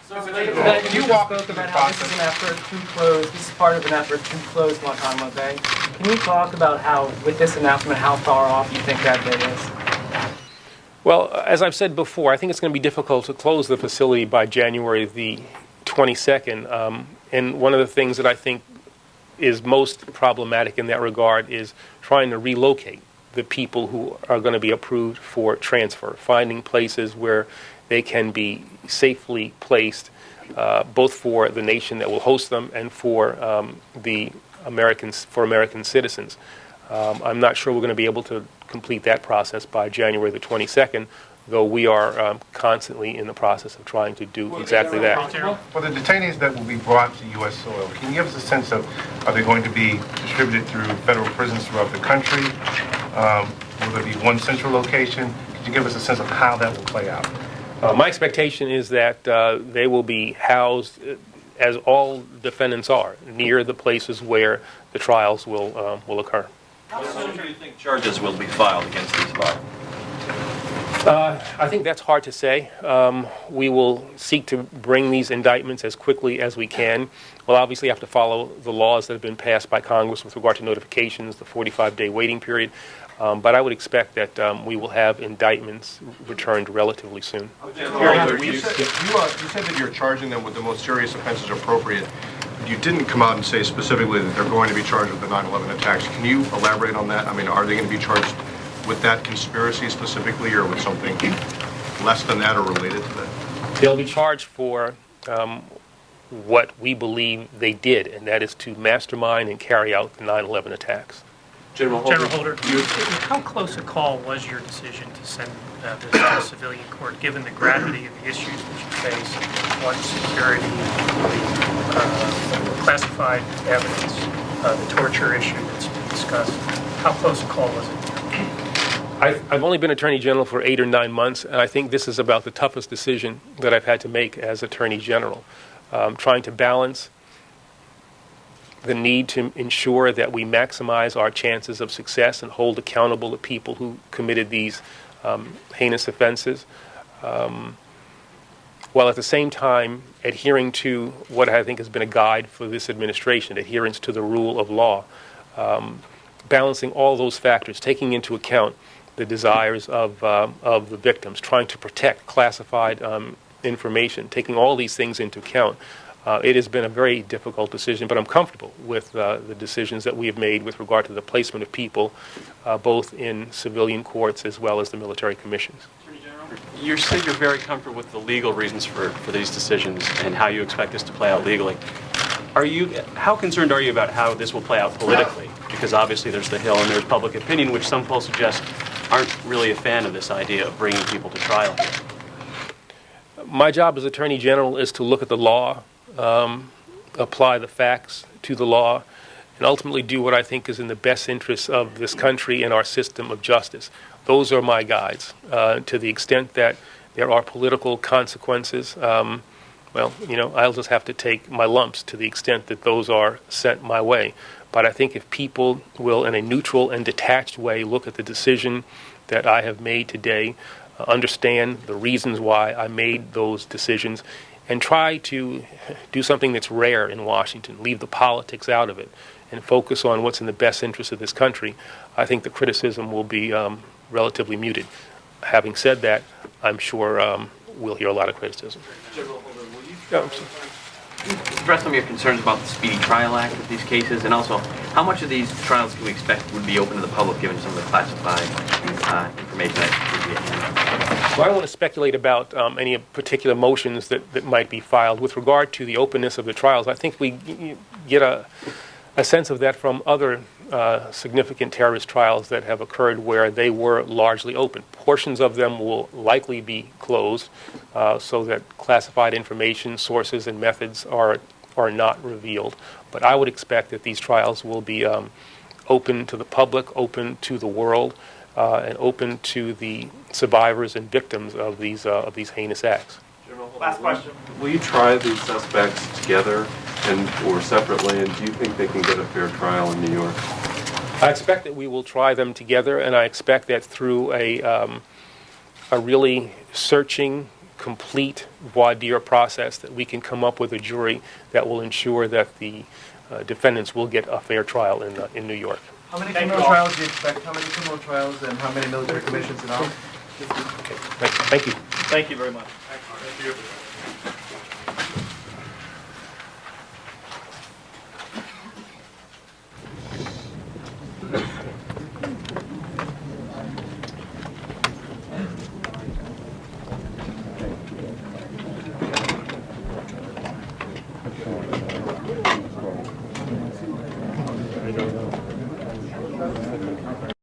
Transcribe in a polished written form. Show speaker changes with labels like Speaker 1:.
Speaker 1: So related to that, you spoke about how this is an effort to close, this is part of an effort to close Guantanamo Bay. Can you talk about how, with this announcement, how far off you think that day is?
Speaker 2: Well, as I've said before, I think it's going to be difficult to close the facility by January the 22nd. And one of the things that I think is most problematic in that regard is trying to relocate the people who are going to be approved for transfer, finding places where they can be safely placed, both for the nation that will host them and for American citizens. I'm not sure we're going to be able to complete that process by January the 22nd, though we are constantly in the process of trying to do exactly that.
Speaker 3: For the detainees that will be brought to U.S. soil, can you give us a sense of, are they going to be distributed through federal prisons throughout the country? Will there be one central location? Could you give us a sense of how that will play out?
Speaker 2: My expectation is that they will be housed, as all defendants are, near the places where the trials will occur.
Speaker 4: How soon do you think charges will be filed against these five?
Speaker 2: I think that's hard to say. We will seek to bring these indictments as quickly as we can. We'll obviously have to follow the laws that have been passed by Congress with regard to notifications, the 45-day waiting period. But I would expect that we will have indictments returned relatively soon.
Speaker 3: You said that you're charging them with the most serious offenses appropriate. You didn't come out and say specifically that they're going to be charged with the 9/11 attacks. Can you elaborate on that? I mean, are they going to be charged with that conspiracy specifically, or with something less than that or related to that?
Speaker 2: They'll be charged for what we believe they did, and that is to mastermind and carry out the 9/11 attacks.
Speaker 5: General Holder, how close a call was your decision to send this to a civilian court, given the gravity of the issues that you face, one, security, the classified evidence, the torture issue that's been discussed? How close a call was it?
Speaker 2: I've only been Attorney General for 8 or 9 months, and I think this is about the toughest decision that I've had to make as Attorney General, trying to balance the need to ensure that we maximize our chances of success and hold accountable the people who committed these heinous offenses, while at the same time adhering to what I think has been a guide for this administration, adherence to the rule of law, balancing all those factors, taking into account the desires of the victims, trying to protect classified information, taking all these things into account. It has been a very difficult decision, but I'm comfortable with the decisions that we have made with regard to the placement of people, both in civilian courts as well as the military commissions.
Speaker 4: You said you're very comfortable with the legal reasons for these decisions and how you expect this to play out legally. How concerned are you about how this will play out politically? Because obviously there's the Hill and there's public opinion, which some polls suggest aren't really a fan of this idea of bringing people to trial here.
Speaker 2: My job as Attorney General is to look at the law, apply the facts to the law, and ultimately do what I think is in the best interests of this country and our system of justice. Those are my guides. To the extent that there are political consequences, I'll just have to take my lumps to the extent that those are sent my way. But I think if people will, in a neutral and detached way, look at the decision that I have made today, understand the reasons why I made those decisions, and try to do something that's rare in Washington, leave the politics out of it, and focus on what's in the best interest of this country, I think the criticism will be relatively muted. Having said that, I'm sure we'll hear a lot of criticism.
Speaker 6: General Holder, will you express some of your concerns about the Speedy Trial Act with these cases, and also how much of these trials can we expect would be open to the public given some of the classified information that would be at hand?
Speaker 2: Well, I don't want to speculate about any particular motions that might be filed. With regard to the openness of the trials, I think we get a sense of that from other significant terrorist trials that have occurred where they were largely open. Portions of them will likely be closed so that classified information, sources, and methods are not revealed. But I would expect that these trials will be open to the public, open to the world, and open to the survivors and victims of these heinous acts.
Speaker 5: Last question.
Speaker 7: Will you try these suspects together or separately, and do you think they can get a fair trial in New York?
Speaker 2: I expect that we will try them together, and I expect that through a really searching, complete voir dire process that we can come up with a jury that will ensure that the defendants will get a fair trial in New York.
Speaker 8: How many criminal trials do you expect? How many criminal trials and how many military commissions in all?
Speaker 2: Okay. Thank you.
Speaker 8: Thank you very much.
Speaker 3: Thank you.